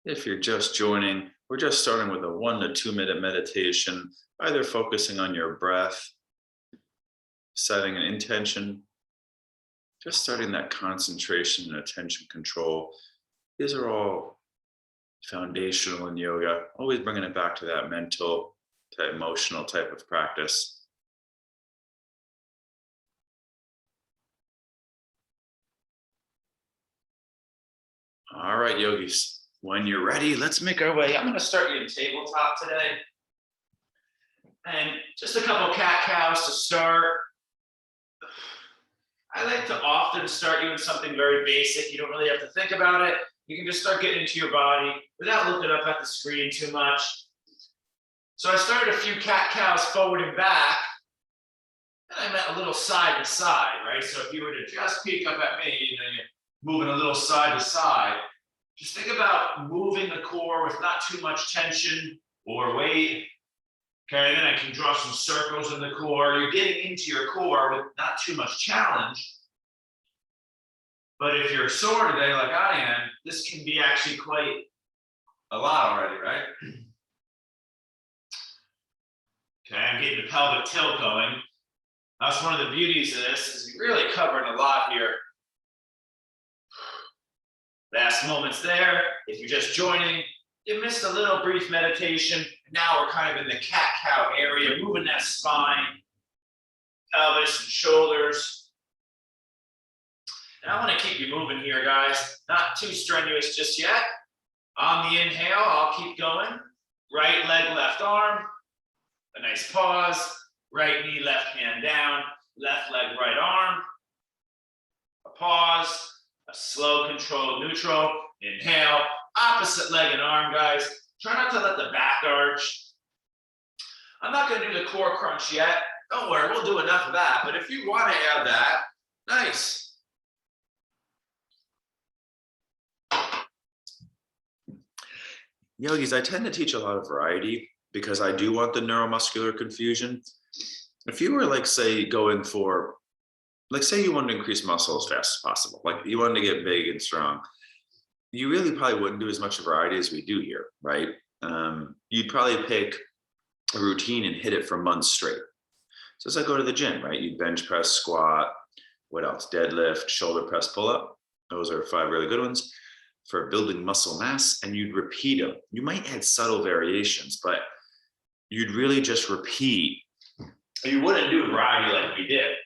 If you're just joining, we're just starting with a 1 to 2 minute meditation, either focusing on your breath, setting an intention, just starting that concentration and attention control. These are all foundational in yoga, always bringing it back to that mental, to emotional type of practice. All right, yogis, when you're ready, let's make our way. I'm going to start you in tabletop today. And just a couple cat-cows to start. I like to often start you in something very basic. You don't really have to think about it. You can just start getting into your body without looking up at the screen too much. So I started a few cat-cows forward and back. And I meant a little side to side, right? So if you were to just peek up at me, you're moving a little side to side. Just think about moving the core with not too much tension or weight. Okay, then I can draw some circles in the core. You're getting into your core with not too much challenge. But if you're sore today, like I am, this can be actually quite a lot already, right? Okay, I'm getting the pelvic tilt going. That's one of the beauties of this, is you're really covering a lot here. Last moments there. If you're just joining, you missed a little brief meditation. Now we're kind of in the cat-cow area, moving that spine, pelvis, and shoulders. And I want to keep you moving here, guys. Not too strenuous just yet. On the inhale, I'll keep going. Right leg, left arm. A nice pause. Right knee, left hand down. Left leg, right arm. A pause. A slow, controlled neutral. Inhale. Opposite leg and arm, guys. Try not to let the back arch. I'm not going to do the core crunch yet. Don't worry, we'll do enough of that. But if you want to add that, nice. Yogis, I tend to teach a lot of variety because I do want the neuromuscular confusion. If you were, like, say, going for, like, say you wanted to increase muscle as fast as possible, like you wanted to get big and strong, you really probably wouldn't do as much variety as we do here, right? You'd probably pick a routine and hit it for months straight. So it's like go to the gym, right? You bench press, squat, what else? Deadlift, shoulder press, pull up. Those are 5 really good ones for building muscle mass, and you'd repeat them. You might add subtle variations, but you'd really just repeat. You wouldn't do variety like we did,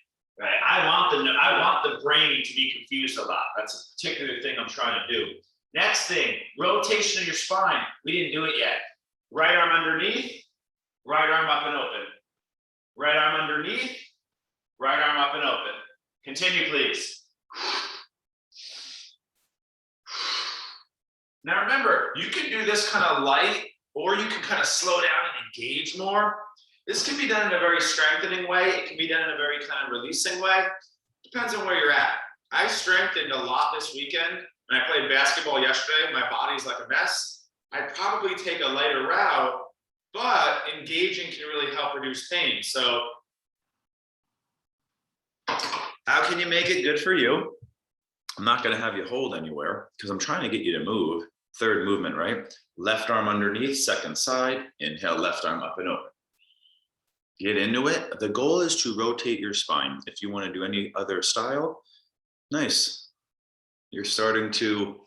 right? I want the brain to be confused a lot. That's a particular thing I'm trying to do. Next thing, rotation of your spine. We didn't do it yet. Right arm underneath, right arm up and open. Right arm underneath, right arm up and open. Continue, please. Now remember, you can do this kind of light, or you can kind of slow down and engage more. This can be done in a very strengthening way. It can be done in a very kind of releasing way. Depends on where you're at. I strengthened a lot this weekend. When I played basketball yesterday, my body's like a mess. I'd probably take a lighter route, but engaging can really help reduce pain. So how can you make it good for you? I'm not going to have you hold anywhere because I'm trying to get you to move. Third movement, right? Left arm underneath, second side. Inhale, left arm up and open. Get into it. The goal is to rotate your spine. If you want to do any other style, nice. You're starting to,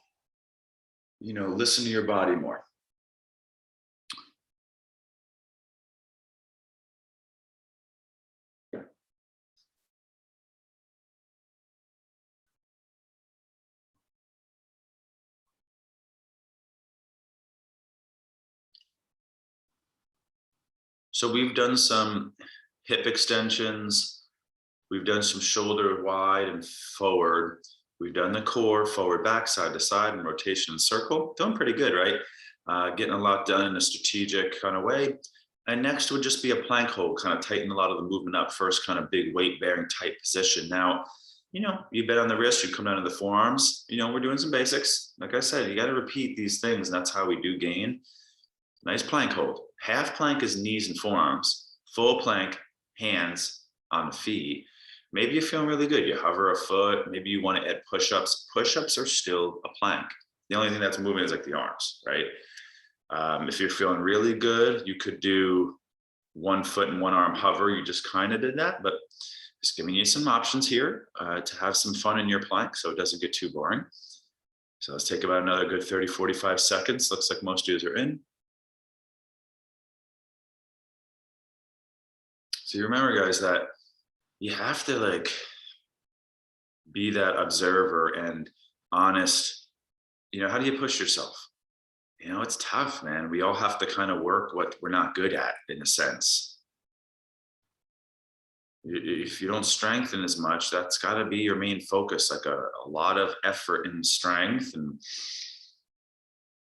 listen to your body more. So we've done some hip extensions. We've done some shoulder wide and forward. We've done the core, forward, back, side to side, and rotation and circle. Doing pretty good, right? Getting a lot done in a strategic kind of way. And next would just be a plank hold, kind of tighten a lot of the movement up first, kind of big weight bearing tight position. Now, you bet on the wrist, you come down to the forearms. We're doing some basics. Like I said, you got to repeat these things, and that's how we do gain. Nice plank hold. Half plank is knees and forearms. Full plank, hands on the feet. Maybe you're feeling really good. You hover a foot. Maybe you want to add push-ups. Push-ups are still a plank. The only thing that's moving is like the arms, right? If you're feeling really good, you could do 1 foot and 1 arm hover. You just kind of did that, but just giving you some options here to have some fun in your plank so it doesn't get too boring. So let's take about another good 30, 45 seconds. Looks like most of you are in. So you remember, guys, that you have to like be that observer and honest. You know, how do you push yourself? You know, it's tough, man. We all have to kind of work what we're not good at, in a sense. If you don't strengthen as much, that's got to be your main focus, like a lot of effort in strength. And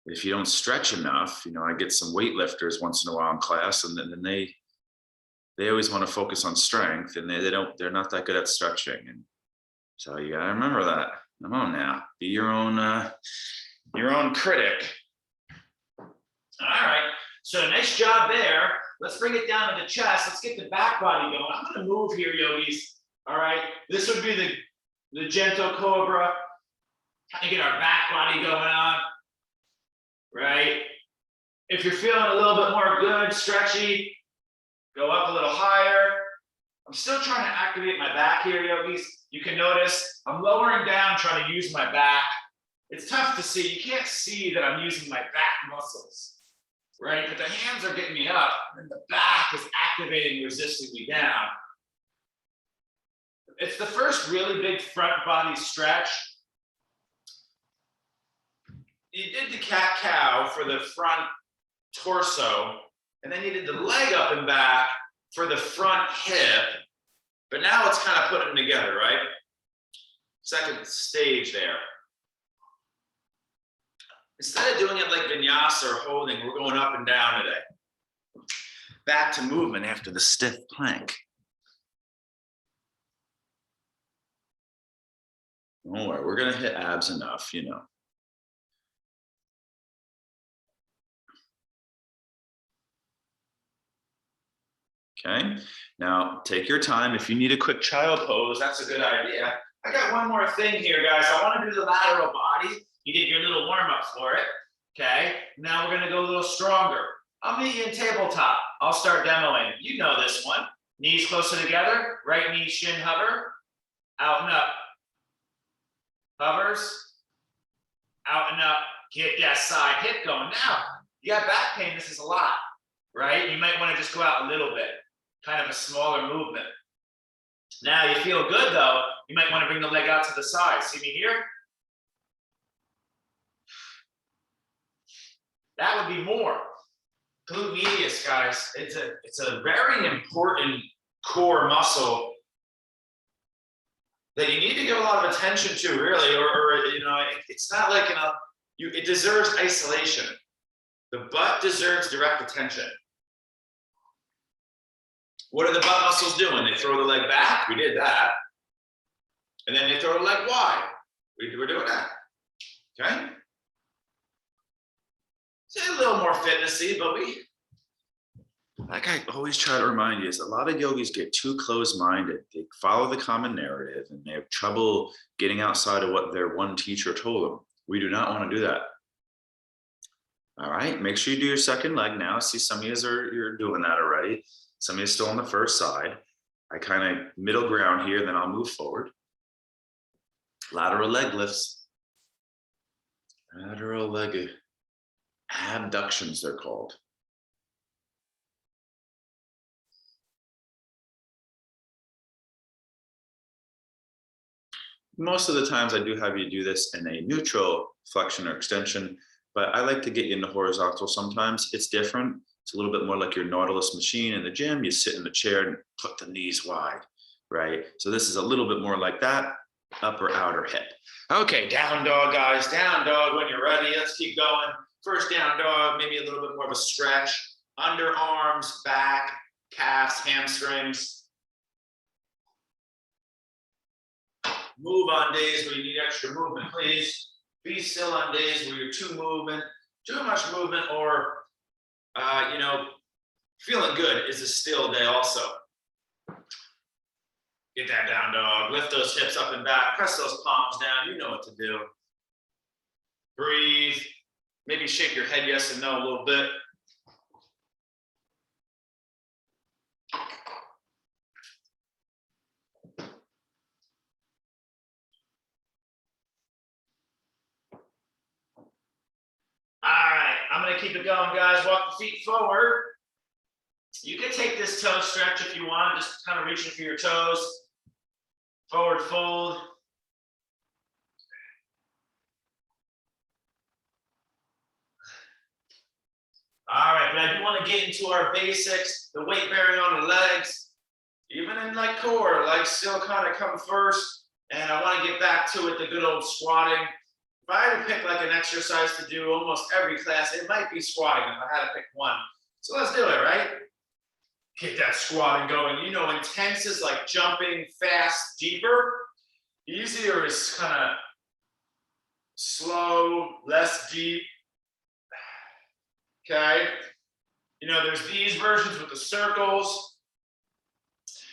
if you don't stretch enough, you know, I get some weightlifters once in a while in class, and then they always want to focus on strength, and they're not that good at stretching. And so you got to remember that. Come on now, be your own critic. All right, so nice job there. Let's bring it down to the chest. Let's get the back body going. I'm gonna move here, yogis. All right, this would be the gentle cobra. Trying to get our back body going on, right? If you're feeling a little bit more good, stretchy, go up a little higher. I'm still trying to activate my back here, yogis. You can notice I'm lowering down, trying to use my back. It's tough to see. You can't see that I'm using my back muscles, right? But the hands are getting me up, and the back is activating, resisting me down. It's the first really big front body stretch. You did the cat-cow for the front torso, and then you did the leg up and back for the front hip. But now it's kind of putting them together, right? Second stage there. Instead of doing it like vinyasa or holding, we're going up and down today. Back to movement after the stiff plank. Don't worry, we're gonna hit abs enough, you know. Okay, now take your time. If you need a quick child pose, that's a good idea. I got one more thing here, guys. I want to do the lateral body. You did your little warm up for it. Okay, now we're gonna go a little stronger. I'll meet you in tabletop. I'll start demoing. You know this one. Knees closer together, right knee shin hover, out and up. Hovers, out and up. Get that side hip going. Now, you got back pain, this is a lot, right? You might want to just go out a little bit, kind of a smaller movement. Now you feel good though, you might want to bring the leg out to the side. See me here? That would be more. Glute medius, guys. It's a very important core muscle that you need to give a lot of attention to, really, or you know, it's not like it deserves isolation. The butt deserves direct attention. What are the butt muscles doing? They throw the leg back. We did that, and then they throw the leg wide. We're doing that. Okay. It's a little more fitnessy, but like I always try to remind you, is a lot of yogis get too close-minded. They follow the common narrative and they have trouble getting outside of what their one teacher told them. We do not want to do that. All right, make sure you do your second leg now. See, some of you you're doing that already. Some of you still on the first side. I kind of middle ground here, then I'll move forward. Lateral leg lifts. Lateral leg abductions, they're called. Most of the times I do have you do this in a neutral flexion or extension, but I like to get you into horizontal sometimes. It's different. It's a little bit more like your Nautilus machine in the gym. You sit in the chair and put the knees wide, right? So this is a little bit more like that, upper outer hip. Okay, down dog, guys. Down dog when you're ready. Let's keep going. First down dog, maybe a little bit more of a stretch. Underarms, back, calves, hamstrings. Move on days where you need extra movement, please. Be still on days where you're too much movement, or you know, feeling good is a still day also. Get that down dog. Lift those hips up and back. Press those palms down. You know what to do. Breathe. Maybe shake your head yes and no a little bit. All right, I'm gonna keep it going, guys. Walk the feet forward. You can take this toe stretch if you want, just kind of reaching for your toes. Forward fold. All right, but I do want to get into our basics, the weight bearing on the legs. Even in like core, legs still kind of come first. And I want to get back to it, the good old squatting. If I had to pick like an exercise to do almost every class, it might be squatting if I had to pick one. So let's do it, right? Get that squatting going. You know, intense is like jumping fast, deeper. Easier is kind of slow, less deep. Okay. You know, there's these versions with the circles.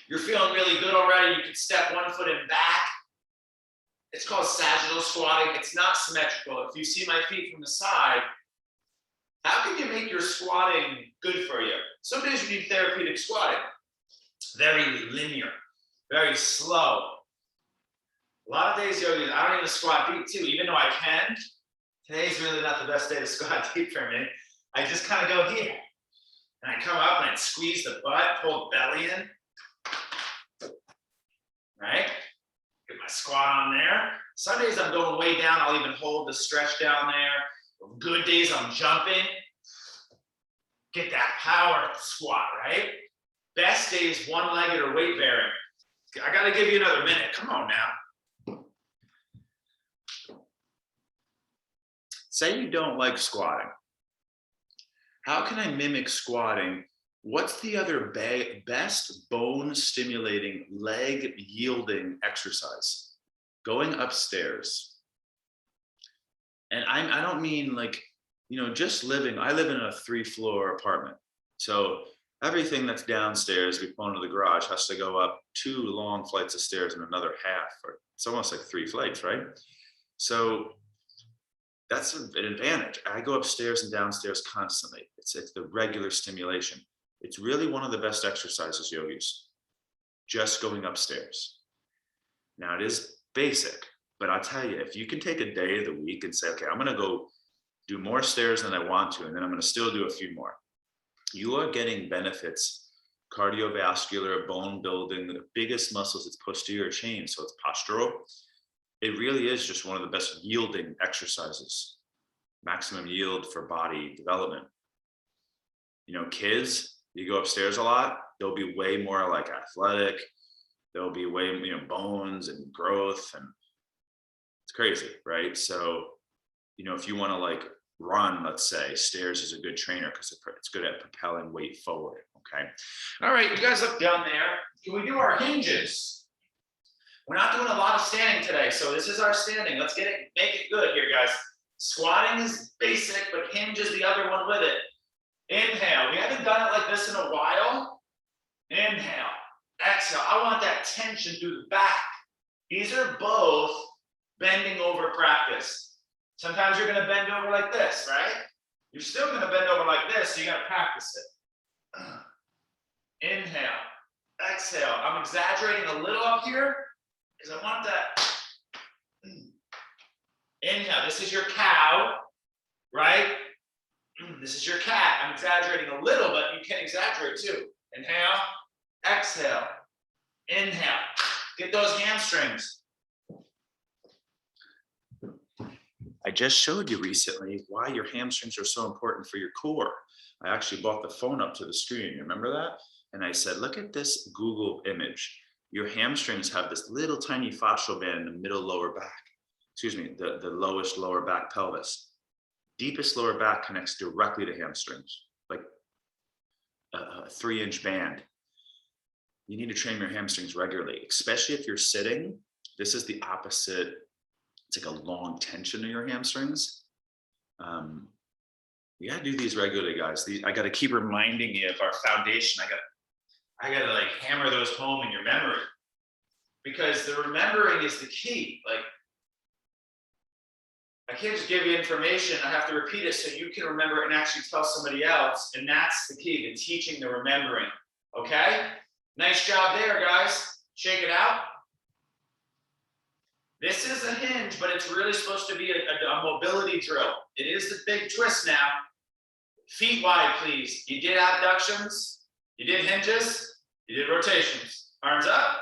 You're feeling really good already. You can step one foot in back. It's called sagittal squatting. It's not symmetrical. If you see my feet from the side, how can you make your squatting good for you? Some days you need therapeutic squatting. Very linear, very slow. A lot of days, yogis, I don't even squat deep too, even though I can. Today's really not the best day to squat deep for me. I just kind of go here. And I come up and I squeeze the butt, pull the belly in. Right? Get my squat on there. Some days I'm going way down. I'll even hold the stretch down there. Good days I'm jumping. Get that power squat, right? Best days one-legged or weight bearing. I got to give you another minute. Come on now. Say you don't like squatting. How can I mimic squatting? What's the other best bone stimulating, leg yielding exercise? Going upstairs. And I don't mean like, you know, just living. I live in a 3-floor apartment. So everything that's downstairs, we pull into the garage, has to go up 2 long flights of stairs and another half. Or it's almost like 3 flights, right? So that's an advantage. I go upstairs and downstairs constantly. It's the regular stimulation. It's really one of the best exercises, yogis, just going upstairs. Now it is basic, but I'll tell you, if you can take a day of the week and say, okay, I'm gonna go do more stairs than I want to, and then I'm gonna still do a few more. You are getting benefits, cardiovascular, bone building, the biggest muscles, it's posterior chain, so it's postural. It really is just one of the best yielding exercises, maximum yield for body development. You know, kids, you go upstairs a lot, they'll be way more like athletic. There'll be way, you know, bones and growth, and it's crazy, right? So, you know, if you want to like run, let's say, stairs is a good trainer because it's good at propelling weight forward. Okay. All right, you guys look down there. Can we do our hinges? We're not doing a lot of standing today, so this is our standing. Let's make it good here, guys. Squatting is basic, but hinge is the other one with it. Inhale. We haven't done it like this in a while. Inhale. Exhale. I want that tension through the back. These are both bending over practice. Sometimes you're going to bend over like this, right? You're still going to bend over like this, so you got to practice it. Inhale. Exhale. I'm exaggerating a little up here because I want that. Inhale. This is your cow, right? This is your cat. I'm exaggerating a little, but you can exaggerate too. Inhale. Exhale. Inhale. Get those hamstrings. I just showed you recently why your hamstrings are so important for your core. I actually brought the phone up to the screen. You remember that? And I said, look at this Google image. Your hamstrings have this little tiny fascial band in the middle lower back. Excuse me, the lowest lower back pelvis. Deepest lower back connects directly to hamstrings, like a 3-inch band. You need to train your hamstrings regularly, especially if you're sitting. This is the opposite. It's like a long tension in your hamstrings. You gotta do these regularly, guys. I gotta keep reminding you of our foundation. I gotta like hammer those home in your memory, because the remembering is the key. Like, I can't just give you information. I have to repeat it so you can remember it and actually tell somebody else. And that's the key, the teaching, the remembering. Okay? Nice job there, guys. Shake it out. This is a hinge, but it's really supposed to be a mobility drill. It is the big twist now. Feet wide, please. You did abductions. You did hinges. You did rotations. Arms up.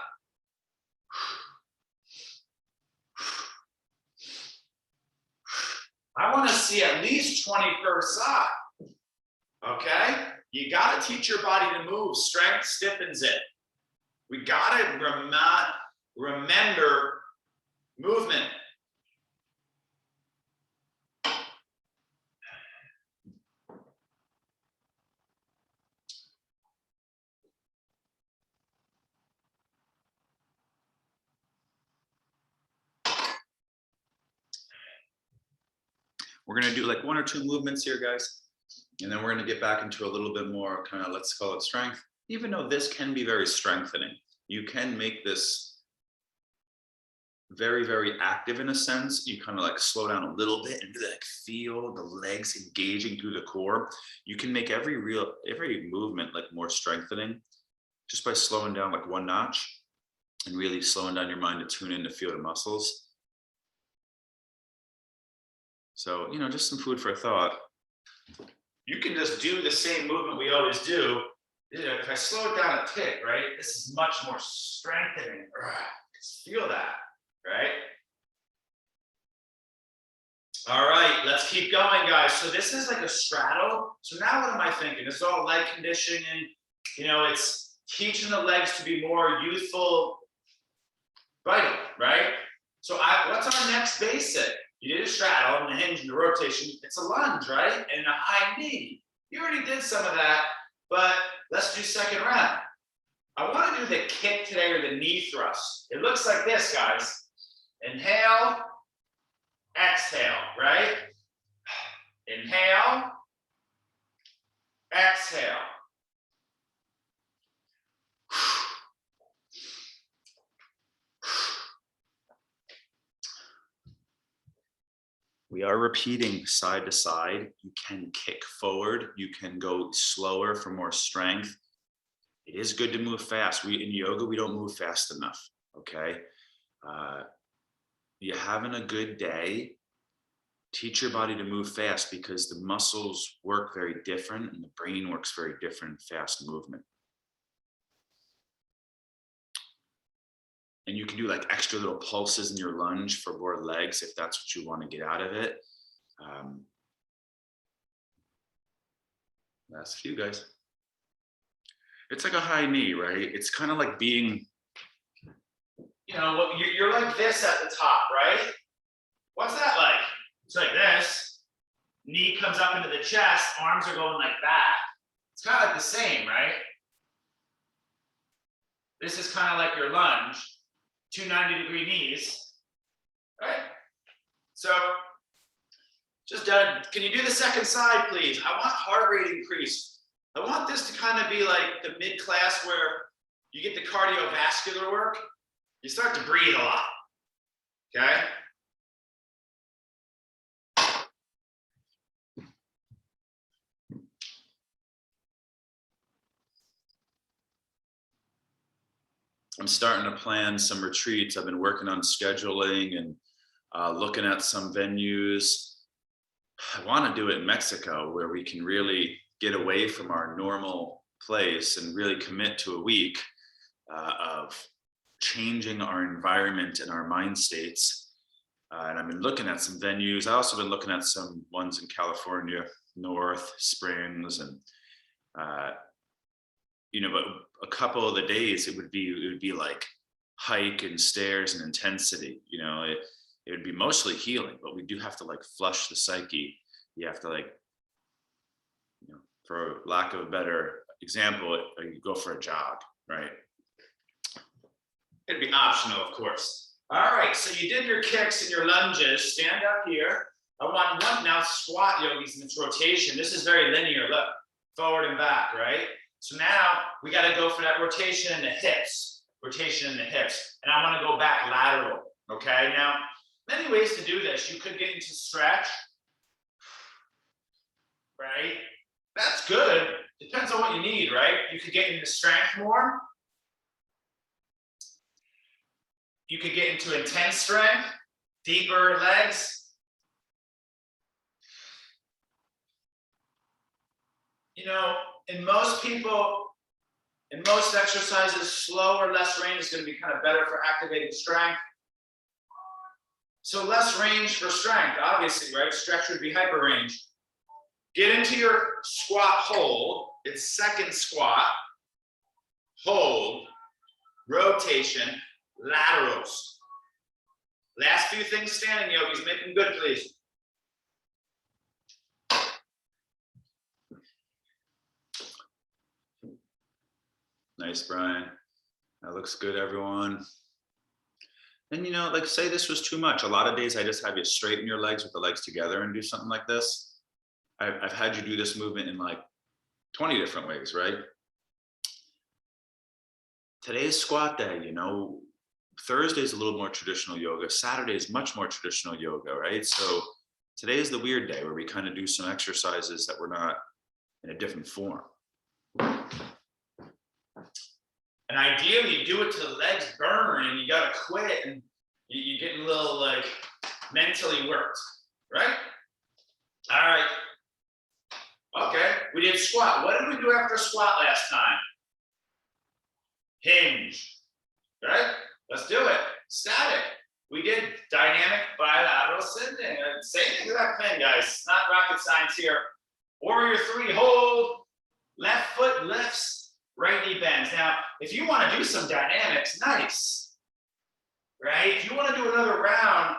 I want to see at least 20 per side. Okay? You got to teach your body to move. Strength stiffens it. We got to remember movement. We're going to do like 1 or 2 movements here, guys. And then we're going to get back into a little bit more kind of, let's call it strength. Even though this can be very strengthening, you can make this very, very active in a sense. You kind of like slow down a little bit and really like feel the legs engaging through the core. You can make every movement like more strengthening just by slowing down like 1 notch and really slowing down your mind to tune in to feel the muscles. So, you know, just some food for thought. You can just do the same movement we always do. If I slow it down a tick, right? This is much more strengthening. Just feel that, right? All right, let's keep going, guys. So this is like a straddle. So now what am I thinking? This is all leg conditioning. You know, it's teaching the legs to be more youthful, vital, right? So what's our next basic? You did a straddle and a hinge and a rotation. It's a lunge, right? And a high knee. You already did some of that, but let's do second round. I want to do the kick today or the knee thrust. It looks like this, guys. Inhale, exhale, right? Inhale, exhale. We are repeating side to side. You can kick forward. You can go slower for more strength. It is good to move fast. In yoga, we don't move fast enough, okay? You're having a good day. Teach your body to move fast because the muscles work very different and the brain works very different in fast movement. And you can do like extra little pulses in your lunge for more legs if that's what you want to get out of it. Last few, guys. It's like a high knee, right? It's kind of like being, you know, you're like this at the top, right? What's that like? It's like this. Knee comes up into the chest, arms are going like that. It's kind of like the same, right? This is kind of like your lunge. 2 90-degree knees, right? So, just done. Can you do the second side, please? I want heart rate increase. I want this to kind of be like the mid-class where you get the cardiovascular work. You start to breathe a lot, okay? I'm starting to plan some retreats. I've been working on scheduling and looking at some venues. I want to do it in Mexico where we can really get away from our normal place and really commit to a week of changing our environment and our mind states. And I've been looking at some venues. I also been looking at some ones in California, North Springs, and you know, but a couple of the days it would be like hike and stairs and intensity. You know, it would be mostly healing, but we do have to like flush the psyche. You have to like, you know, for lack of a better example, you go for a jog, right? It'd be optional, of course. All right, so you did your kicks and your lunges. Stand up here. I want one now squat yogis in this rotation. This is very linear. Look, forward and back, right? So now we got to go for that rotation in the hips. Rotation in the hips. And I want to go back lateral. Okay, now many ways to do this. You could get into stretch, right? That's good. Depends on what you need, right? You could get into strength more. You could get into intense strength, deeper legs. You know, in most people, in most exercises, slow or less range is going to be kind of better for activating strength. So less range for strength, obviously, right? Stretch would be hyper range. Get into your squat hold. It's second squat, hold, rotation, laterals. Last few things standing, yogis. Make them good, please. Nice, Brian. That looks good, everyone. And you know, like say this was too much. A lot of days I just have you straighten your legs with the legs together and do something like this. I've had you do this movement in like 20 different ways, right? Today's squat day, you know, Thursday is a little more traditional yoga. Saturday is much more traditional yoga, right? So today is the weird day where we kind of do some exercises that we're not in a different form. And ideally, you do it till the legs burn and you got to quit and you're getting a little like mentally worked, right? All right. Okay, we did squat. What did we do after squat last time? Hinge, right? Let's do it. Static. We did dynamic bilateral sitting. Same exact thing, guys. It's not rocket science here. Warrior 3, hold. Left foot lifts, right knee bends. Now, if you want to do some dynamics, nice, right? If you want to do another round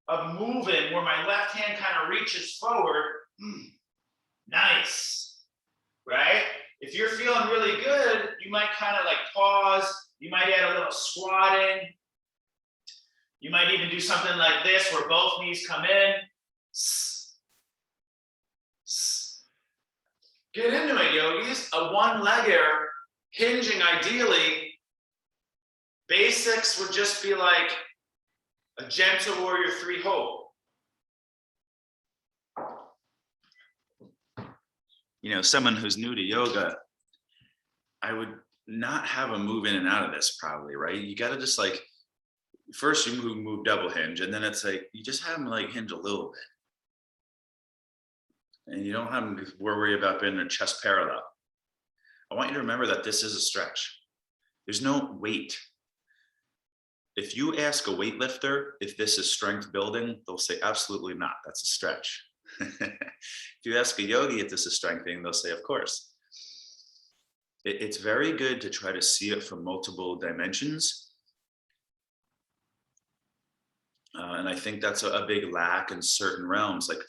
of moving where my left hand kind of reaches forward, nice, right? If you're feeling really good, you might kind of like pause. You might add a little squatting. You might even do something like this where both knees come in. Get into it, yogis. A one-legger, hinging ideally. Basics would just be like a gentle warrior 3 hold. You know, someone who's new to yoga, I would not have them move in and out of this probably, right? You got to just like, first you move double hinge, and then it's like, you just have them like hinge a little bit. And you don't have them worry about being their chest parallel. I want you to remember that this is a stretch. There's no weight. If you ask a weightlifter if this is strength building, they'll say, absolutely not, that's a stretch. If you ask a yogi if this is strengthening, they'll say, of course. It's very good to try to see it from multiple dimensions. And I think that's a big lack in certain realms. Like,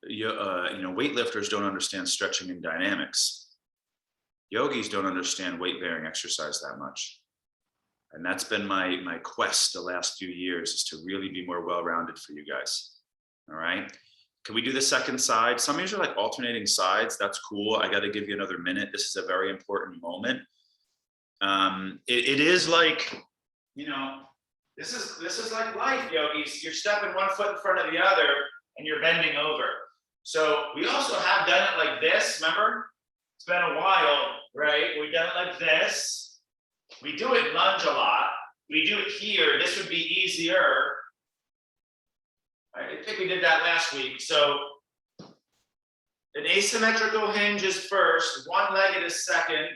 you know, weightlifters don't understand stretching and dynamics. Yogis don't understand weight-bearing exercise that much. And that's been my quest the last few years, is to really be more well-rounded for you guys. All right. Can we do the second side? Some of you are like alternating sides. That's cool. I got to give you another minute. This is a very important moment. It is like, you know, this is like life, yogis. You're stepping one foot in front of the other and you're bending over. So we also have done it like this. Remember, it's been a while, right? We've done it like this. We do it lunge a lot. We do it here. This would be easier. I think we did that last week. So an asymmetrical hinge is first, one-legged is second.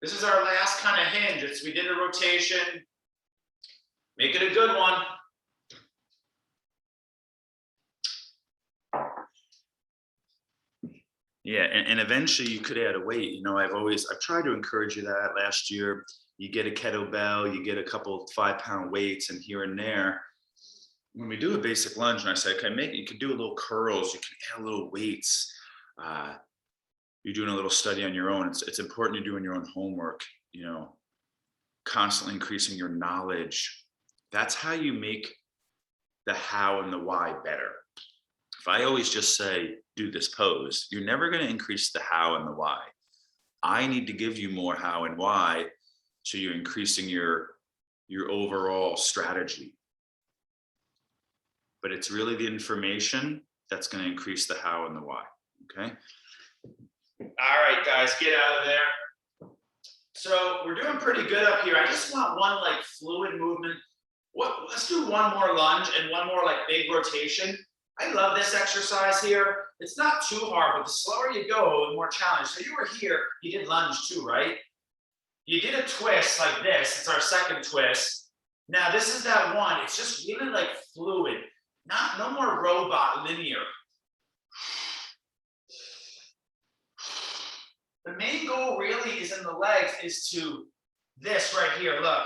This is our last kind of hinge. We did a rotation. Make it a good one. Yeah, and eventually you could add a weight. You know, I've tried to encourage you that last year. You get a kettlebell, you get a couple 5-pound weights, and here and there. When we do a basic lunge, and I say, okay, you can do a little curls, you can add a little weights. You're doing a little study on your own. It's important you're doing your own homework, you know, constantly increasing your knowledge. That's how you make the how and the why better. If I always just say, do this pose, you're never going to increase the how and the why. I need to give you more how and why, so you're increasing your your overall strategy. But it's really the information that's going to increase the how and the why. Okay. All right, guys, get out of there. So we're doing pretty good up here. I just want one like fluid movement. Let's do one more lunge and one more like big rotation. I love this exercise here. It's not too hard, but the slower you go, the more challenge. So you were here, you did lunge too, right? You did a twist like this. It's our second twist. Now this is that one. It's just really like fluid, no more robot linear. The main goal really is in the legs is to this right here. Look,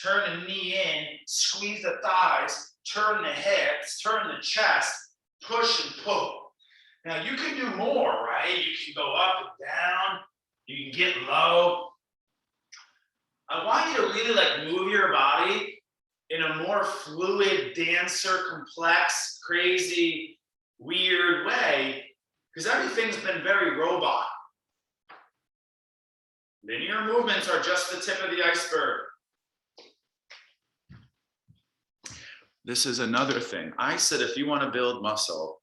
turn the knee in, squeeze the thighs, turn the hips, turn the chest, push and pull. Now you can do more, right? You can go up and down, you can get low. I want you to really like move your body in a more fluid, dancer, complex, crazy, weird way, because everything's been very robot. Linear movements are just the tip of the iceberg. This is another thing. I said, if you want to build muscle,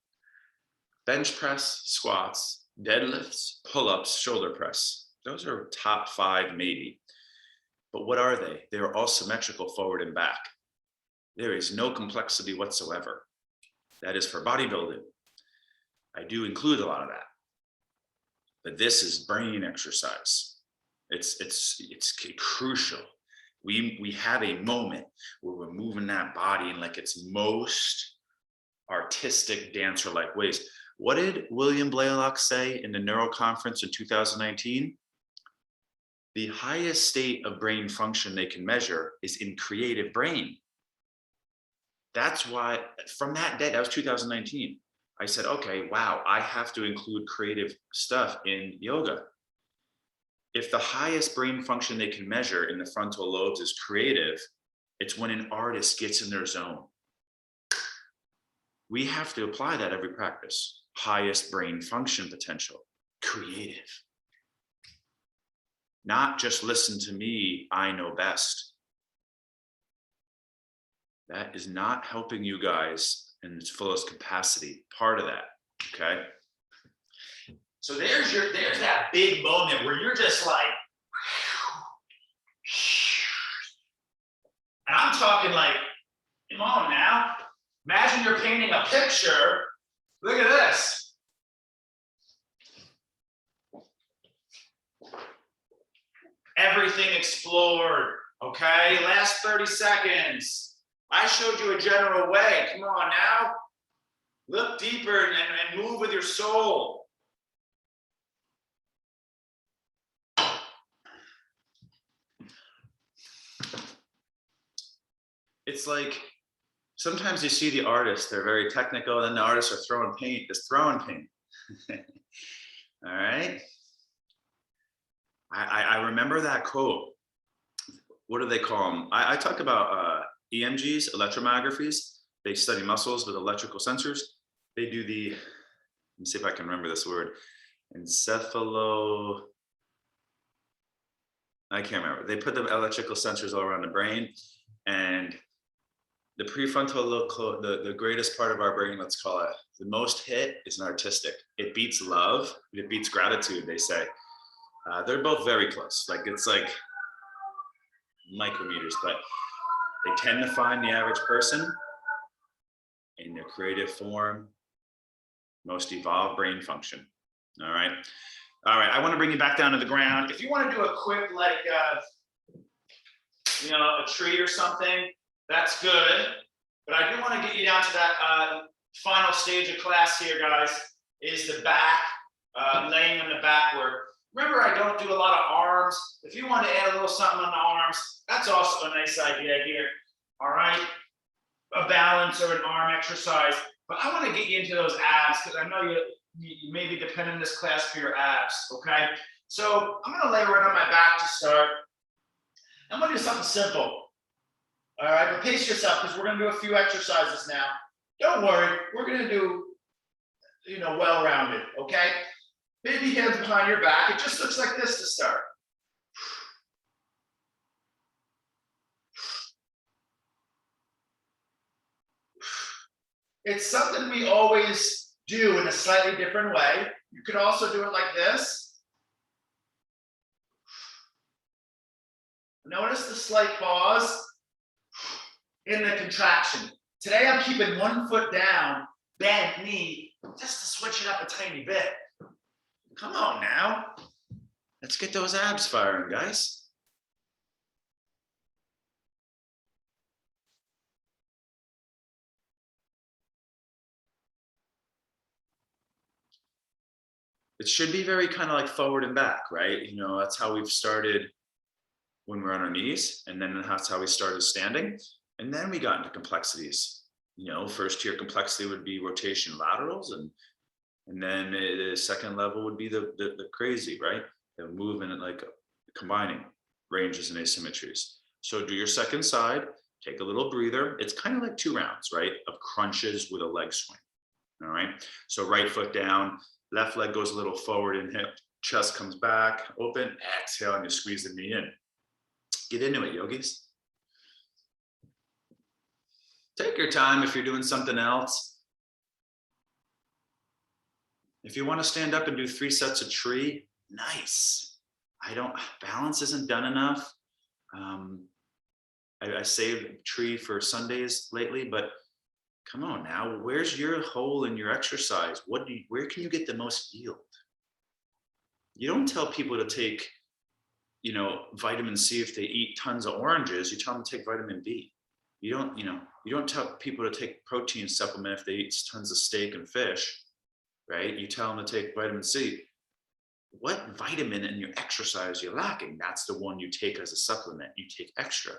bench press, squats, deadlifts, pull-ups, shoulder press. Those are top 5 maybe. But what are they? They're all symmetrical forward and back. There is no complexity whatsoever. That is for bodybuilding. I do include a lot of that. But this is brain exercise. It's crucial. We have a moment where we're moving that body in like its most artistic dancer-like ways. What did William Blaylock say in the Neuro Conference in 2019? The highest state of brain function they can measure is in creative brain. That's why, from that day, that was 2019, I said, okay, wow, I have to include creative stuff in yoga. If the highest brain function they can measure in the frontal lobes is creative, it's when an artist gets in their zone. We have to apply that every practice. Highest brain function potential, creative. Not just listen to me, I know best. That is not helping you guys in its fullest capacity. Part of that, okay? So there's that big moment where you're just like, and I'm talking like, come on now. Imagine you're painting a picture. Look at this. Everything explored, okay? Last 30 seconds. I showed you a general way. Come on now. Look deeper and move with your soul. It's like, sometimes you see the artists, they're very technical, and then the artists are throwing paint, just throwing paint. All right. I remember that quote. What do they call them? I talk about EMGs, electromyographies. They study muscles with electrical sensors. They do the, let me see if I can remember this word, I can't remember. They put the electrical sensors all around the brain, and the prefrontal lobe, the greatest part of our brain, let's call it, the most hit is an artistic. It beats love, it beats gratitude, they say. They're both very close. Like, it's like micrometers, but they tend to find the average person in their creative form, most evolved brain function. All right. All right. I want to bring you back down to the ground. If you want to do a quick, like, a tree or something, that's good. But I do want to get you down to that final stage of class here, guys, is the back, laying on the backward. Remember, I don't do a lot of arms. If you want to add a little something on the arms, that's also a nice idea here. All right. A balance or an arm exercise. But I want to get you into those abs because I know you maybe depend on this class for your abs. Okay. So I'm going to lay right on my back to start. I'm going to do something simple. All right. But pace yourself because we're going to do a few exercises now. Don't worry. We're going to do, well-rounded. Okay. Baby hands behind your back. It just looks like this to start. it's something we always do in a slightly different way. You could also do it like this. Notice the slight pause in the contraction. Today I'm keeping 1 foot down, bent knee, just to switch it up a tiny bit. Come on now. Let's get those abs firing, guys. It should be very kind of like forward and back, right? You know, that's how we've started when we're on our knees, and then that's how we started standing. And then we got into complexities. You know, first tier complexity would be rotation laterals, and then the second level would be the crazy, right? The movement and like combining ranges and asymmetries. So do your second side, take a little breather. It's kind of like 2 rounds, right? Of crunches with a leg swing. All right. So right foot down, left leg goes a little forward and hip, chest comes back, open, exhale, and you squeeze the knee in. Get into it, yogis. Take your time if you're doing something else. If you want to stand up and do 3 sets of tree, nice. Balance isn't done enough. I saved tree for Sundays lately, but come on now, where's your hole in your exercise? Where can you get the most yield? You don't tell people to take, you know, vitamin C if they eat tons of oranges. You tell them to take vitamin B. You don't tell people to take protein supplement if they eat tons of steak and fish, right? You tell them to take vitamin C. What vitamin in your exercise you're lacking? That's the one you take as a supplement. You take extra.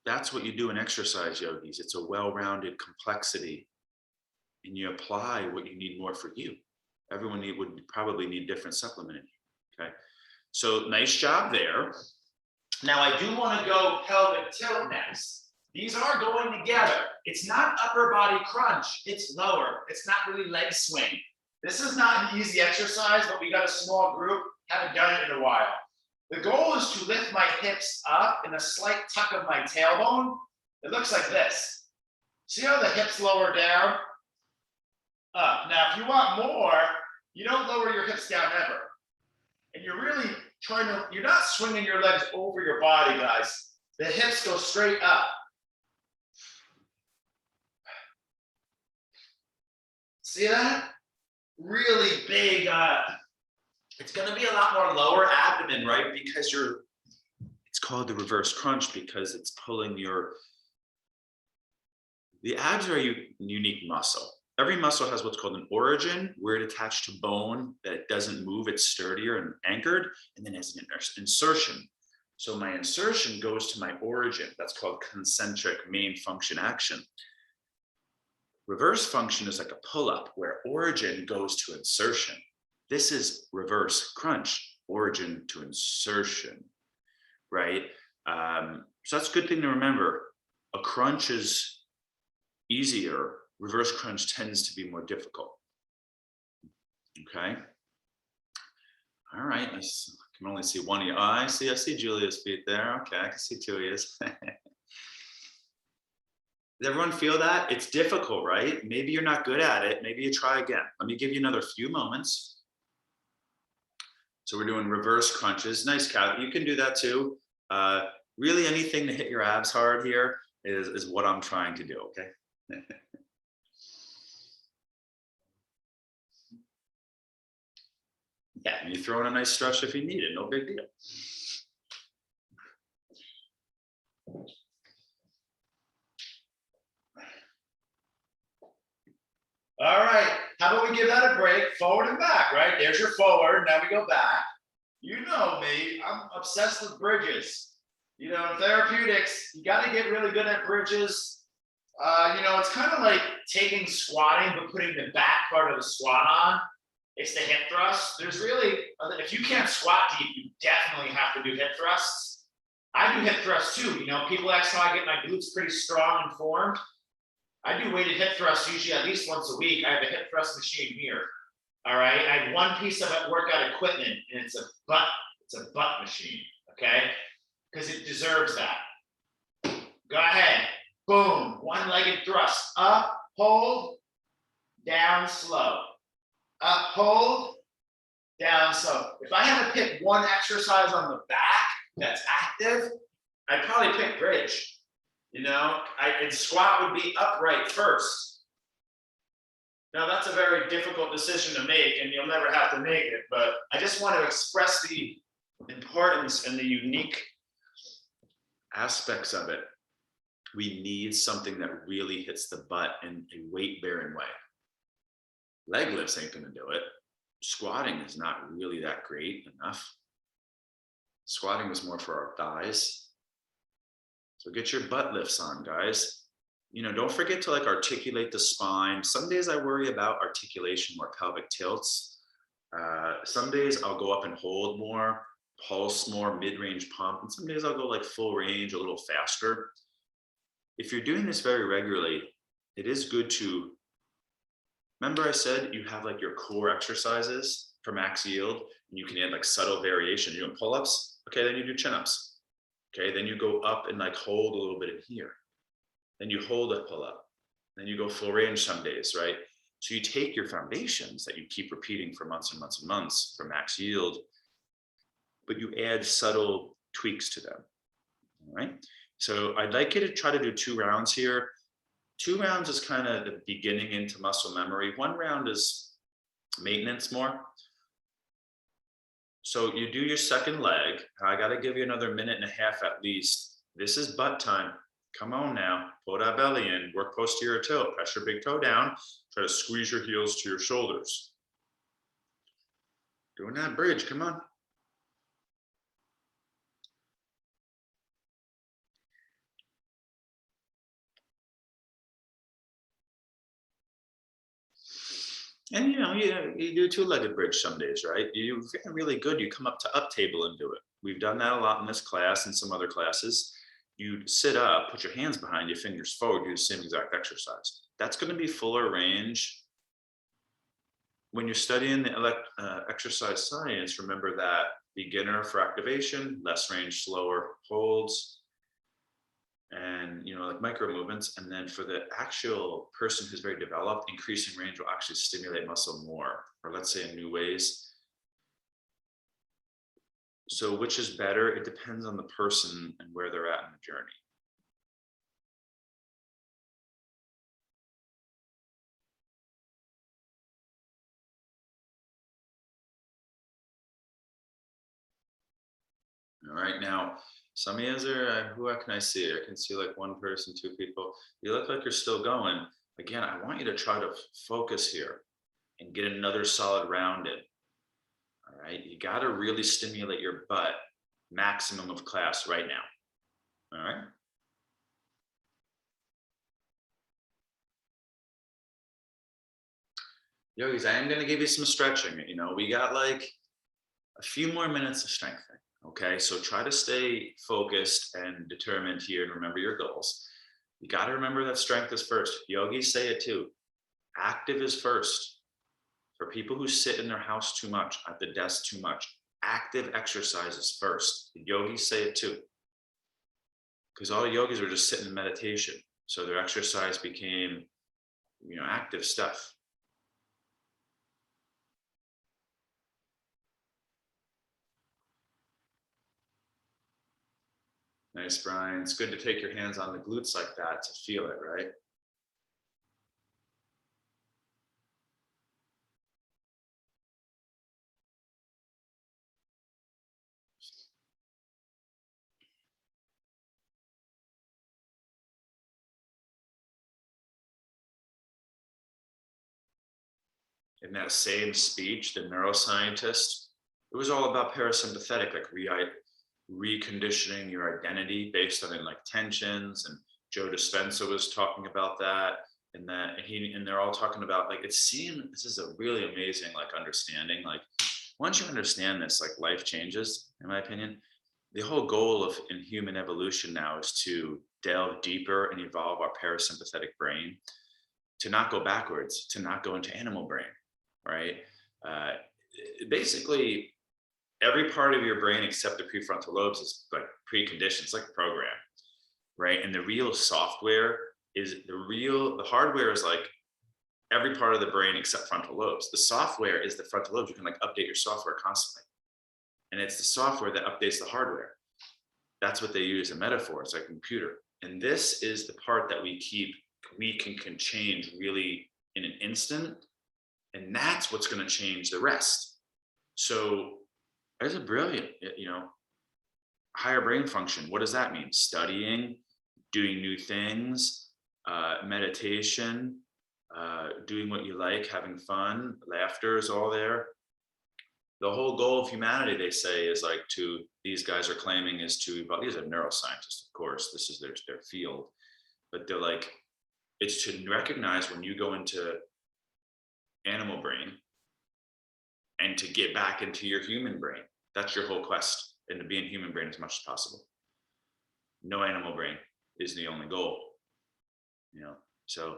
That's what you do in exercise, yogis. It's a well-rounded complexity, and you apply what you need more for you. Everyone would probably need different supplement. Okay, so nice job there. Now I do want to go pelvic tilt next. These are going together. It's not upper body crunch. It's lower. It's not really leg swing. This is not an easy exercise, but we got a small group. Haven't done it in a while. The goal is to lift my hips up in a slight tuck of my tailbone. It looks like this. See how the hips lower down? Up. Now, if you want more, you don't lower your hips down ever. And you're really you're not swinging your legs over your body, guys. The hips go straight up. See that? Really big, it's gonna be a lot more lower abdomen, right? Because it's called the reverse crunch because it's pulling the abs are a unique muscle. Every muscle has what's called an origin, where it attached to bone that it doesn't move, it's sturdier and anchored, and then has an insertion. So my insertion goes to my origin. That's called concentric main function action. Reverse function is like a pull-up where origin goes to insertion. This is reverse crunch, origin to insertion, right? So that's a good thing to remember. A crunch is easier. Reverse crunch tends to be more difficult. Okay. All right. I can only see one of you. Oh, I see Julia's feet there. Okay, I can see 2 of yours. Does everyone feel that? It's difficult, right? Maybe you're not good at it. Maybe you try again. Let me give you another few moments. So we're doing reverse crunches. Nice, Kat. You can do that too. Really anything to hit your abs hard here is what I'm trying to do, okay? Yeah, and you throw in a nice stretch if you need it, no big deal. All right, how about we give that a break? Forward and back, right? There's your forward, now we go back. You know me, I'm obsessed with bridges. You know, in therapeutics, you gotta get really good at bridges. You know, it's kind of like taking squatting, but putting the back part of the squat on. It's the hip thrust. There's really, if you can't squat deep, you definitely have to do hip thrusts. I do hip thrusts too. You know, people ask how I get my glutes pretty strong and formed. I do weighted hip thrusts usually at least once a week. I have a hip thrust machine here. All right. I have one piece of workout equipment, and it's a butt machine. Okay. Because it deserves that. Go ahead. Boom, one-legged thrust, up, hold, down, slow, up, hold, down, slow. If I had to pick one exercise on the back that's active, I'd probably pick bridge. You know, and squat would be upright first. Now that's a very difficult decision to make, and you'll never have to make it, but I just want to express the importance and the unique aspects of it. We need something that really hits the butt in a weight-bearing way. Leg lifts ain't gonna do it. Squatting is not really that great enough. Squatting is more for our thighs. So get your butt lifts on, guys. You know, don't forget to like articulate the spine. Some days I worry about articulation where pelvic tilts. Some days I'll go up and hold more, pulse more, mid-range pump. And some days I'll go like full range, a little faster. If you're doing this very regularly, it is good to, remember I said you have like your core exercises for max yield, and you can add like subtle variation. You're doing pull-ups, okay, then you do chin-ups. Okay, then you go up and like hold a little bit in here. Then you hold a pull-up. Then you go full range some days, right? So you take your foundations that you keep repeating for months and months and months for max yield, but you add subtle tweaks to them, all right? So I'd like you to try to do 2 rounds here. 2 rounds is kind of the beginning into muscle memory. 1 round is maintenance more. So you do your second leg. I got to give you another 1.5 minutes at least. This is butt time. Come on now, pull that belly in, work posterior tilt, press your big toe down, try to squeeze your heels to your shoulders. Doing that bridge, come on. And you know, you do 2-legged bridge some days, right? You're really good. You come up to up table and do it. We've done that a lot in this class and some other classes. You sit up, put your hands behind you, fingers forward, do the same exact exercise. That's going to be fuller range. When you're studying the exercise science, remember that beginner for activation, less range, slower holds, and you know, like micro movements. And then for the actual person who's very developed, increasing range will actually stimulate muscle more, or let's say in new ways. So which is better? It depends on the person and where they're at in the journey. All right, now, some of you are, who can I see? I can see like 1 person, 2 people. You look like you're still going. Again, I want you to try to focus here and get another solid round in. All right, you got to really stimulate your butt, maximum of class right now. All right. Yogis, I am going to give you some stretching. You know, we got like a few more minutes of strengthening. Okay, so try to stay focused and determined here and remember your goals. You got to remember that strength is first. Yogis say it too. Active is first. For people who sit in their house too much, at the desk too much, active exercise is first. The yogis say it too. Because all the yogis were just sitting in meditation. So their exercise became, you know, active stuff. Nice, Brian. It's good to take your hands on the glutes like that to feel it, right? In that same speech, the neuroscientist, it was all about parasympathetic, like reconditioning your identity based on like tensions. And Joe Dispenza was talking about that. And they're all talking about like, this is a really amazing like understanding. Like once you understand this, like life changes, in my opinion. The whole goal of in human evolution now is to delve deeper and evolve our parasympathetic brain, to not go backwards, to not go into animal brain, right? Basically, every part of your brain except the prefrontal lobes is like preconditioned, it's like a program. right? And the real software is the hardware is like every part of the brain except frontal lobes. The software is the frontal lobes. You can like update your software constantly. And it's the software that updates the hardware. That's what they use as a metaphor. It's like a computer. And this is the part that we can change really in an instant. And that's what's going to change the rest. So there's a brilliant, higher brain function. What does that mean? Studying, doing new things, meditation, doing what you like, having fun, laughter is all there. The whole goal of humanity, they say, is like these guys are claiming is to evolve. These are neuroscientists, of course, this is their field, but they're like, it's to recognize when you go into animal brain and to get back into your human brain. That's your whole quest, and to be in human brain as much as possible. No animal brain is the only goal, so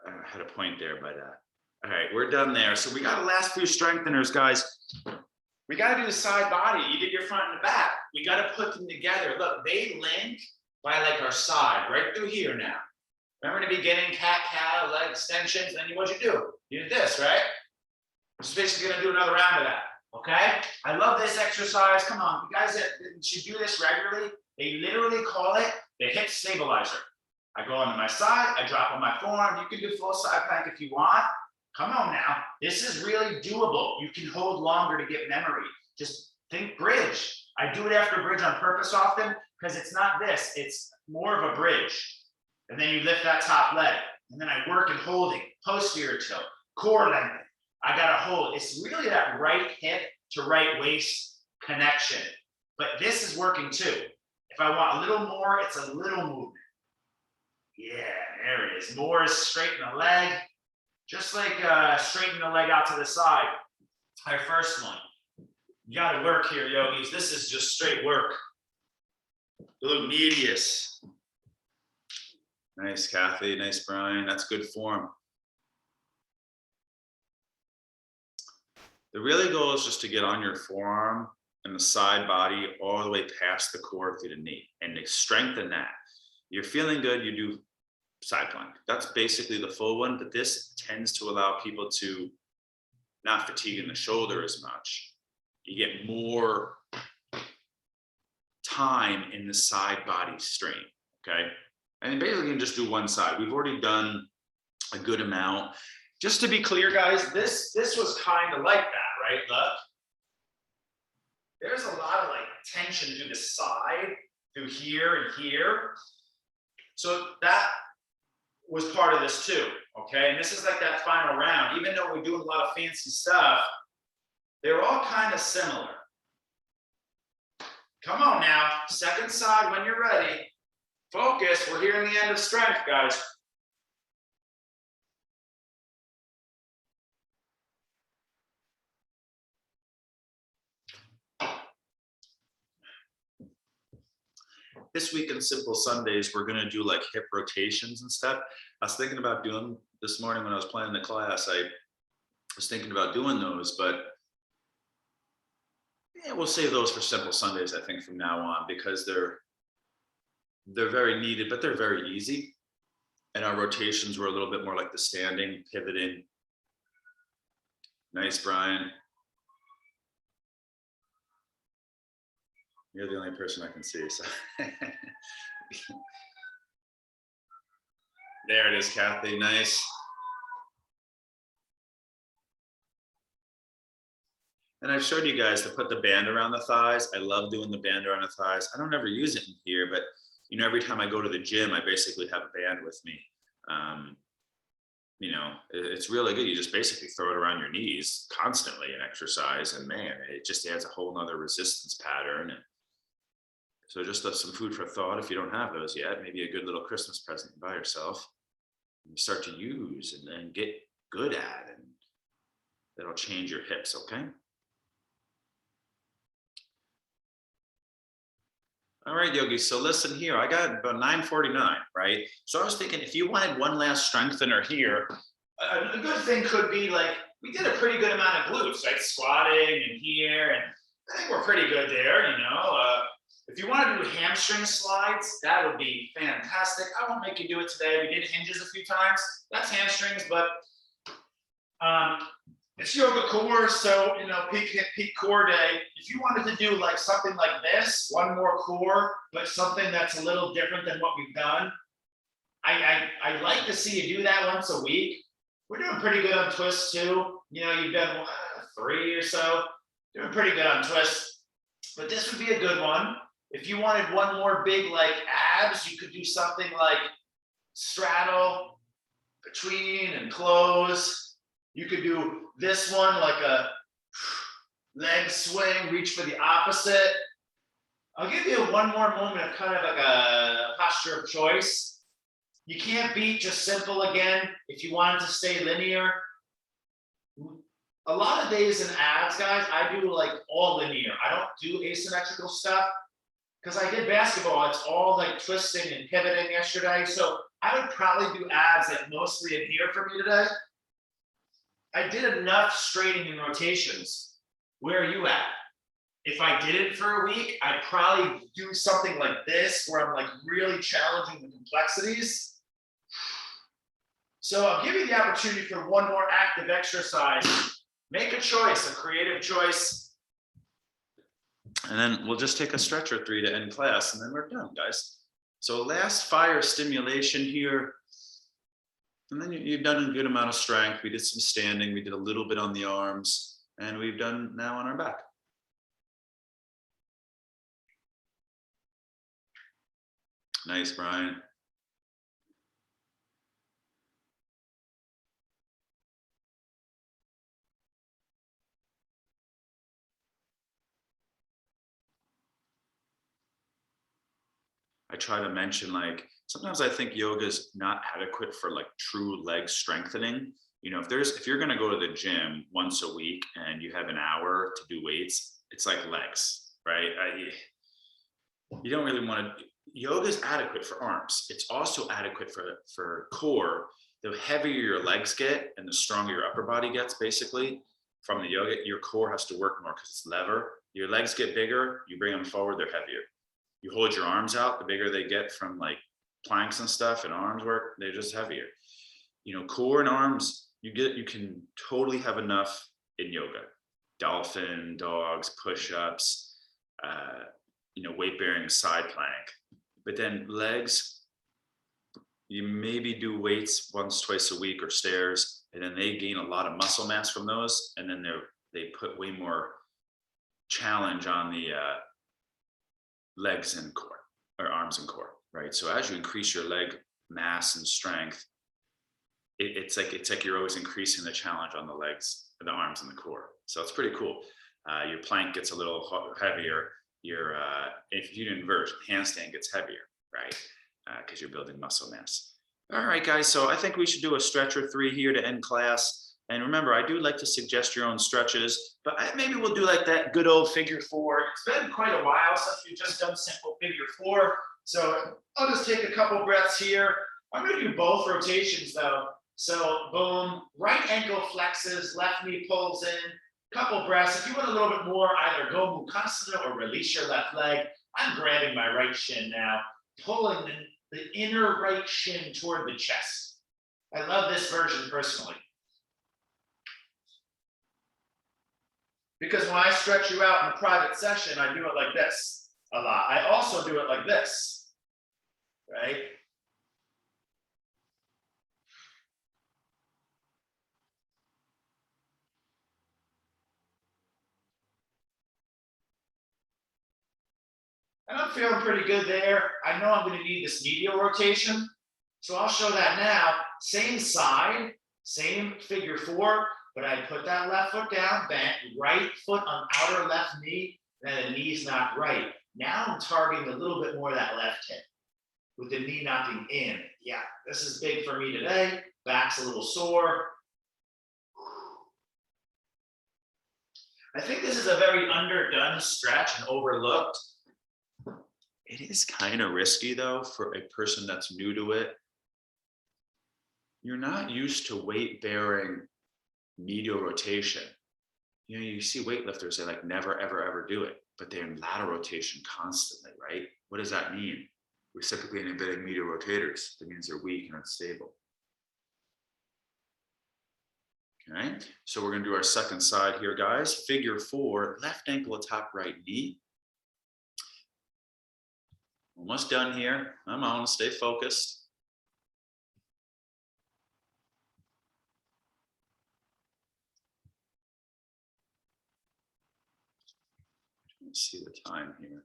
I had a point there by that. All right, we're done there. So we got the last few strengtheners, guys. We got to do the side body. You did your front and the back. We got to put them together. Look, they link by like our side, right through here now. Remember in the beginning, cat-cow, leg extensions, then what'd you do? You did this, right? We're just basically gonna do another round of that, okay? I love this exercise. Come on, you guys should do this regularly. They literally call it the hip stabilizer. I go onto my side, I drop on my forearm. You can do full side plank if you want. Come on now, this is really doable. You can hold longer to get memory. Just think bridge. I do it after bridge on purpose often because it's not this, it's more of a bridge. And then you lift that top leg. And then I work in holding, posterior tilt, core length. I gotta hold. It's really that right hip to right waist connection. But this is working too. If I want a little more, it's a little movement. Yeah, there it is. More is straighten the leg. Just like straighten the leg out to the side. Our first one. You gotta work here, yogis. This is just straight work. A little medius. Nice, Kathy. Nice, Brian. That's good form. The really goal is just to get on your forearm and the side body all the way past the core through the knee and to strengthen that. You're feeling good, you do side plank. That's basically the full one, but this tends to allow people to not fatigue in the shoulder as much. You get more time in the side body strain, okay? And basically you can just do one side. We've already done a good amount. Just to be clear, guys, this was kind of like that, right? Look, there's a lot of like tension through the side, through here and here. So that was part of this too, okay? And this is like that final round. Even though we're doing a lot of fancy stuff, they're all kind of similar. Come on now, second side when you're ready. Focus, we're here in the end of strength, guys. This week in Simple Sundays, we're gonna do like hip rotations and stuff. I was thinking about doing this morning when I was planning the class, I was thinking about doing those, but yeah, we'll save those for Simple Sundays, I think, from now on, because they're very needed, but they're very easy. And our rotations were a little bit more like the standing, pivoting. Nice, Brian. You're the only person I can see, so. There it is, Kathy, nice. And I've showed you guys to put the band around the thighs. I love doing the band around the thighs. I don't ever use it in here, but every time I go to the gym, I basically have a band with me. It's really good. You just basically throw it around your knees constantly in exercise, and man, it just adds a whole nother resistance pattern. And so just some food for thought. If you don't have those yet, maybe a good little Christmas present by yourself. You start to use and then get good at, and that'll change your hips, okay? All right, yogis, so listen here, I got about 9:49, right? So I was thinking if you wanted one last strengthener here, a good thing could be like, we did a pretty good amount of glutes, right? Squatting and here, and I think we're pretty good there, If you want to do hamstring slides, that would be fantastic. I won't make you do it today. We did hinges a few times. That's hamstrings, but it's yoga core. So, you know, peak core day. If you wanted to do like something like this, one more core, but something that's a little different than what we've done, I like to see you do that once a week. We're doing pretty good on twists too. You know, you've done 3 or so. Doing pretty good on twists, but this would be a good one. If you wanted one more big like abs, you could do something like straddle between and close. You could do this one like a leg swing, reach for the opposite. I'll give you one more moment of kind of like a posture of choice. You can't beat just simple again if you wanted to stay linear. A lot of days in abs, guys, I do like all linear. I don't do asymmetrical stuff because I did basketball. It's all like twisting and pivoting yesterday. So I would probably do abs like mostly in here for me today. I did enough straightening and rotations. Where are you at? If I did it for a week, I'd probably do something like this where I'm like really challenging the complexities. So I'll give you the opportunity for one more active exercise. Make a choice, a creative choice. And then we'll just take a stretch or 3 to end class, and then we're done, guys. So last fire stimulation here. And then you've done a good amount of strength. We did some standing. We did a little bit on the arms, and we've done now on our back. Nice, Brian. I try to mention, like, sometimes I think yoga is not adequate for like true leg strengthening. You know, if you're going to go to the gym once a week and you have an hour to do weights, it's like legs, right? You don't really want to. Yoga is adequate for arms. It's also adequate for core. The heavier your legs get and the stronger your upper body gets, basically, from the yoga, your core has to work more because it's lever. Your legs get bigger, you bring them forward, they're heavier. You hold your arms out, the bigger they get from like planks and stuff and arms work, they're just heavier. You know, core and arms, you can totally have enough in yoga. Dolphin, dogs, push-ups, you know, weight bearing side plank. But then legs, you maybe do weights once, twice a week or stairs, and then they gain a lot of muscle mass from those. And then they put way more challenge on the legs and core, or arms and core, right? So as you increase your leg mass and strength, it's like you're always increasing the challenge on the legs, the arms, and the core. So it's pretty cool. Your plank gets a little heavier. Your if you invert, handstand gets heavier, right? Because you're building muscle mass. All right, guys. So I think we should do a stretch or 3 here to end class. And remember, I do like to suggest your own stretches, but maybe we'll do like that good old figure 4. It's been quite a while since we've just done simple figure 4. So I'll just take a couple breaths here. I'm going to do both rotations though. So boom, right ankle flexes, left knee pulls in, couple breaths. If you want a little bit more, either go Mukasana or release your left leg. I'm grabbing my right shin now, pulling the inner right shin toward the chest. I love this version personally. Because when I stretch you out in a private session, I do it like this a lot. I also do it like this, right? And I'm feeling pretty good there. I know I'm going to need this medial rotation. So I'll show that now. Same side, same figure 4, but I put that left foot down, bent right foot on outer left knee, and the knee's not right. Now I'm targeting a little bit more of that left hip with the knee not being in. Yeah, this is big for me today. Back's a little sore. I think this is a very underdone stretch and overlooked. It is kind of risky though for a person that's new to it. You're not used to weight bearing medial rotation. You know, you see weightlifters, they like never, ever, ever do it. but they're in lateral rotation constantly, right? What does that mean? Reciprocally inhibiting medial rotators. That means they're weak and unstable. Okay, so we're going to do our second side here, guys. Figure 4, left ankle atop right knee. Almost done here. Come on, stay focused. Let's see the time here.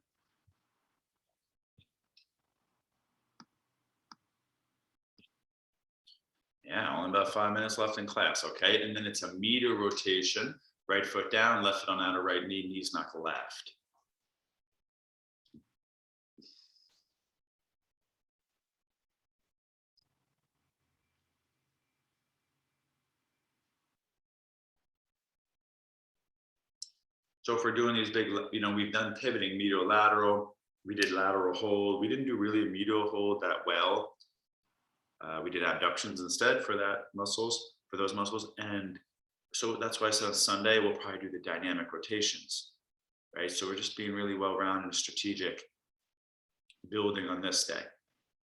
Yeah, only about 5 minutes left in class, okay? And then it's a medial rotation, right foot down, left foot on outer right knee, knees knock left. So if we're doing these big, you know, we've done pivoting medial lateral, we did lateral hold. We didn't do really a medial hold that well. We did abductions instead for those muscles. And so that's why I said on Sunday, we'll probably do the dynamic rotations, right? So we're just being really well-rounded and strategic, building on this day.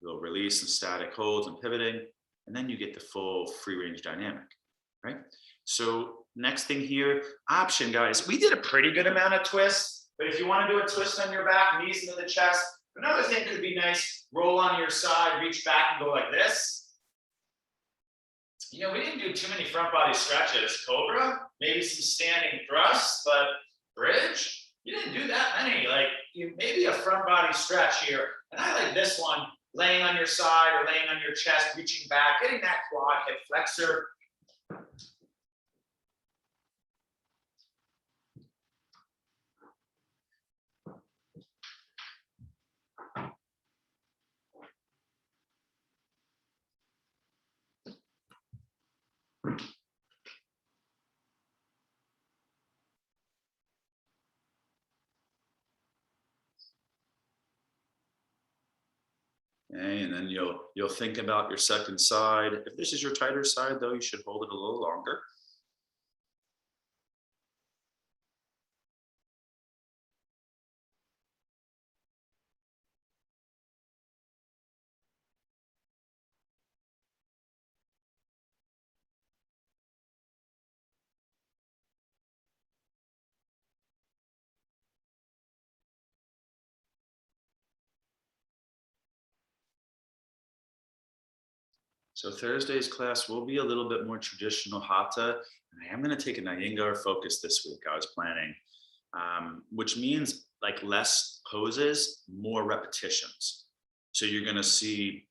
We'll release and static holds and pivoting, and then you get the full free range dynamic, right? So next thing here, option, guys. We did a pretty good amount of twists, but if you want to do a twist on your back, knees into the chest, another thing could be nice, roll on your side, reach back and go like this. You know, we didn't do too many front body stretches. Cobra, maybe some standing thrusts, but bridge, you didn't do that many. Like maybe a front body stretch here. And I like this one, laying on your side or laying on your chest, reaching back, getting that quad hip flexor. Okay, and then you'll think about your second side. If this is your tighter side, though, you should hold it a little longer. So Thursday's class will be a little bit more traditional hatha, and I am going to take an Iyengar focus this week. I was planning, which means like less poses, more repetitions. So you're going to see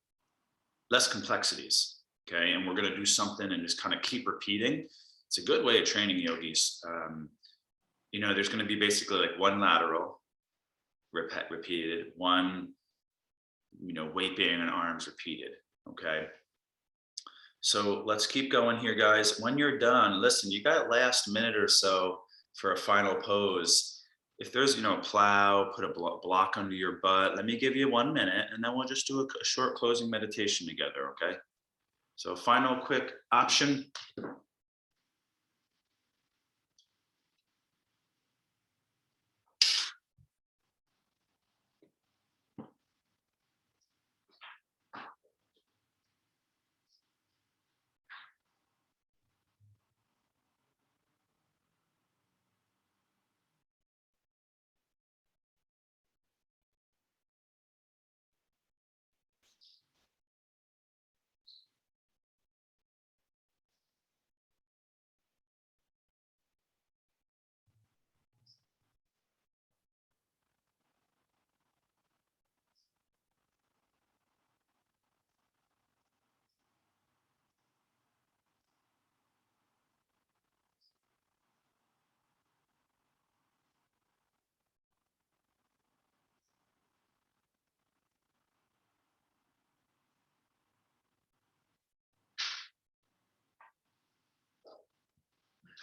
less complexities, okay? And we're going to do something and just kind of keep repeating. It's a good way of training yogis. You know, there's going to be basically like one lateral, repeated, one, you know, weight bearing on arms repeated, okay? So let's keep going here, guys. When you're done, listen, you got last minute or so for a final pose. If there's, you know, a plow, put a block under your butt, let me give you 1 minute and then we'll just do a short closing meditation together, okay? So final quick option.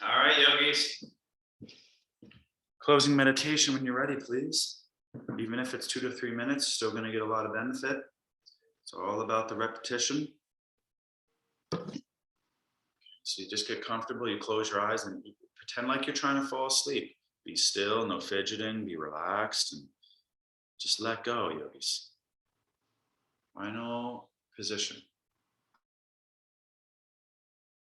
All right, yogis. Closing meditation when you're ready, please. Even if it's 2 to 3 minutes, still going to get a lot of benefit. It's all about the repetition. So you just get comfortable, you close your eyes and you pretend like you're trying to fall asleep. Be still, no fidgeting, be relaxed, and just let go, yogis. Final position.